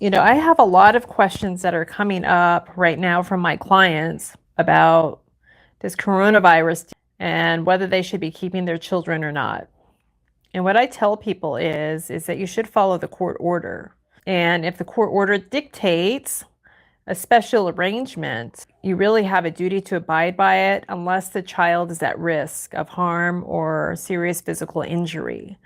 I have a lot of questions that are coming up right now from my clients about this coronavirus and whether they should be keeping their children or not. And what I tell people is that you should follow the court order. And if the court order dictates a special arrangement, you really have a duty to abide by it unless the child is at risk of harm or serious physical injury.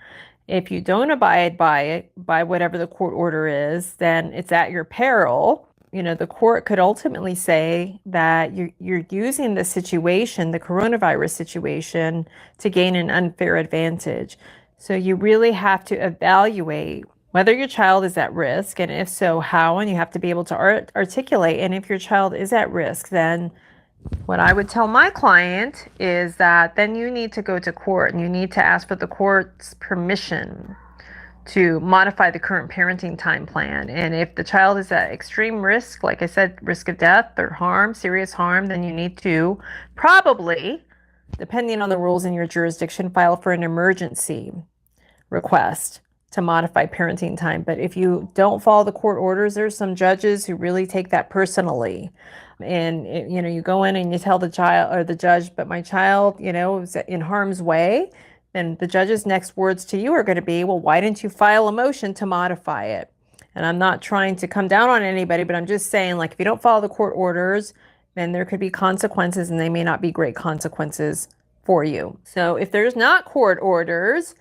If you don't abide by it, by whatever the court order is, then it's at your peril. The court could ultimately say that you're using the situation, the coronavirus situation, to gain an unfair advantage. So you really have to evaluate whether your child is at risk, and if so, how, and you have to be able to articulate. And if your child is at risk, then what I would tell my client is that then you need to go to court and you need to ask for the court's permission to modify the current parenting time plan. And if the child is at extreme risk, like I said, risk of death or harm, serious harm, then you need to probably, depending on the rules in your jurisdiction, file for an emergency request to modify parenting time. But if you don't follow the court orders, there's some judges who really take that personally. And you go in and you tell the child or the judge, but my child, is in harm's way. Then the judge's next words to you are going to be, well, why didn't you file a motion to modify it? And I'm not trying to come down on anybody, but I'm just saying, like, if you don't follow the court orders, then there could be consequences, and they may not be great consequences for you. So if there's not court orders,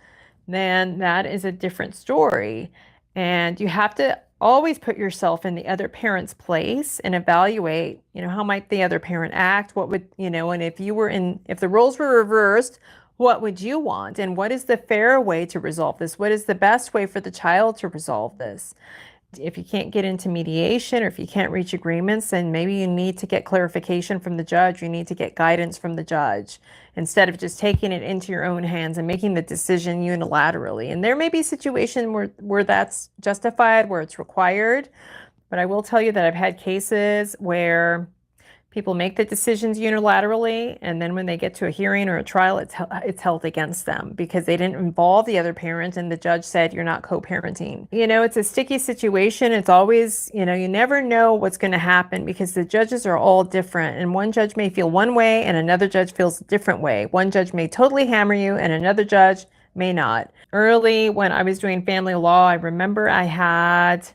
then that is a different story. And you have to always put yourself in the other parent's place and evaluate, how might the other parent act? What would, and if the roles were reversed, what would you want? And what is the fair way to resolve this? What is the best way for the child to resolve this? If you can't get into mediation or if you can't reach agreements, then maybe you need to get clarification from the judge. You need to get guidance from the judge instead of just taking it into your own hands and making the decision unilaterally. And there may be situations where that's justified, where it's required. But I will tell you that I've had cases where people make the decisions unilaterally, and then when they get to a hearing or a trial, it's held against them because they didn't involve the other parent, and the judge said, you're not co-parenting. It's a sticky situation. It's always, you never know what's going to happen because the judges are all different, and one judge may feel one way and another judge feels a different way. One judge may totally hammer you and another judge may not. Early when I was doing family law, I remember I had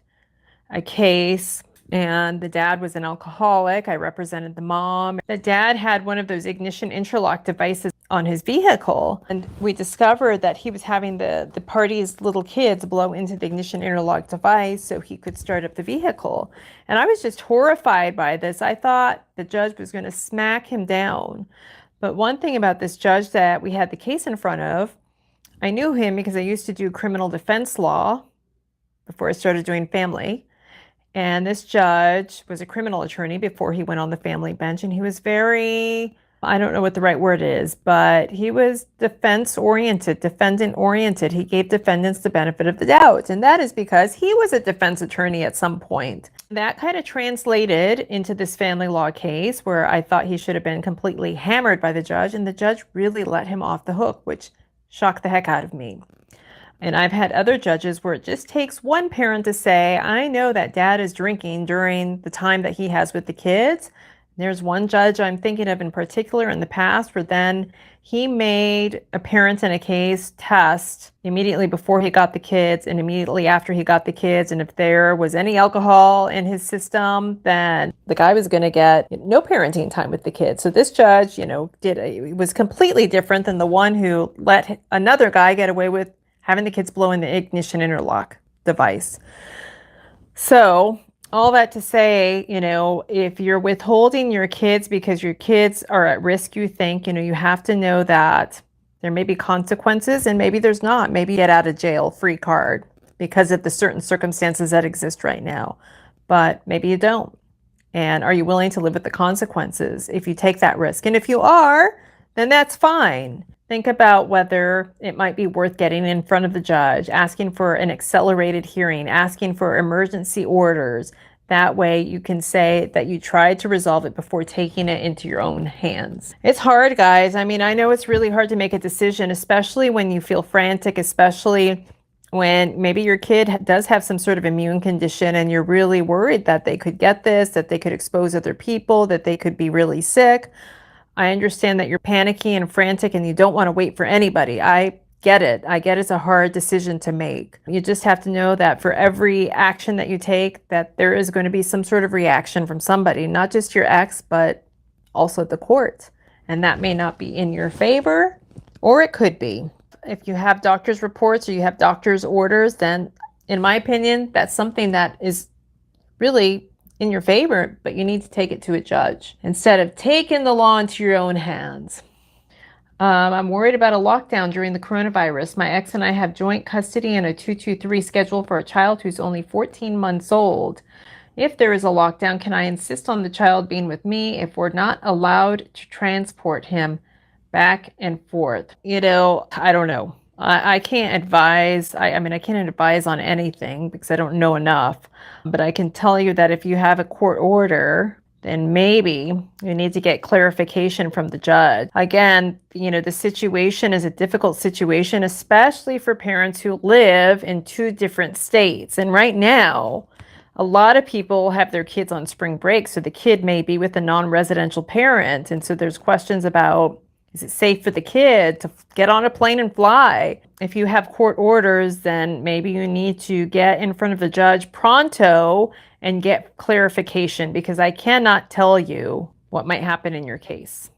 a case and the dad was an alcoholic. I represented the mom. The dad had one of those ignition interlock devices on his vehicle. And we discovered that he was having the party's little kids blow into the ignition interlock device so he could start up the vehicle. And I was just horrified by this. I thought the judge was going to smack him down. But one thing about this judge that we had the case in front of, I knew him because I used to do criminal defense law before I started doing family. And this judge was a criminal attorney before he went on the family bench. And he was very, I don't know what the right word is, but he was defense-oriented, defendant-oriented. He gave defendants the benefit of the doubt. And that is because he was a defense attorney at some point. That kind of translated into this family law case where I thought he should have been completely hammered by the judge. And the judge really let him off the hook, which shocked the heck out of me. And I've had other judges where it just takes one parent to say, I know that dad is drinking during the time that he has with the kids. There's one judge I'm thinking of in particular in the past where then he made a parent in a case test immediately before he got the kids and immediately after he got the kids. And if there was any alcohol in his system, then the guy was going to get no parenting time with the kids. So this judge, was completely different than the one who let another guy get away with having the kids blow in the ignition interlock device. So all that to say, if you're withholding your kids because your kids are at risk, you think, you have to know that there may be consequences and maybe there's not. Maybe you get out of jail free card because of the certain circumstances that exist right now, but maybe you don't. And are you willing to live with the consequences if you take that risk? And if you are, then that's fine. Think about whether it might be worth getting in front of the judge, asking for an accelerated hearing, asking for emergency orders. That way you can say that you tried to resolve it before taking it into your own hands. It's hard, guys. I mean, I know it's really hard to make a decision, especially when you feel frantic, especially when maybe your kid does have some sort of immune condition and you're really worried that they could get this, that they could expose other people, that they could be really sick. I understand that you're panicky and frantic and you don't want to wait for anybody. I get it. I get it's a hard decision to make. You just have to know that for every action that you take, that there is going to be some sort of reaction from somebody, not just your ex, but also the court. And that may not be in your favor, or it could be. If you have doctor's reports or you have doctor's orders, then in my opinion, that's something that is really in your favor, but you need to take it to a judge instead of taking the law into your own hands. I'm worried about a lockdown during the coronavirus. My ex and I have joint custody and a 223 schedule for a child who's only 14 months old. If there is a lockdown, can I insist on the child being with me if we're not allowed to transport him back and forth? I don't know. I can't advise. I mean, I can't advise on anything because I don't know enough. But I can tell you that if you have a court order, then maybe you need to get clarification from the judge. Again, the situation is a difficult situation, especially for parents who live in two different states. And right now, a lot of people have their kids on spring break, so the kid may be with a non-residential parent. And so there's questions about, is it safe for the kid to get on a plane and fly? If you have court orders, then maybe you need to get in front of the judge pronto and get clarification, because I cannot tell you what might happen in your case.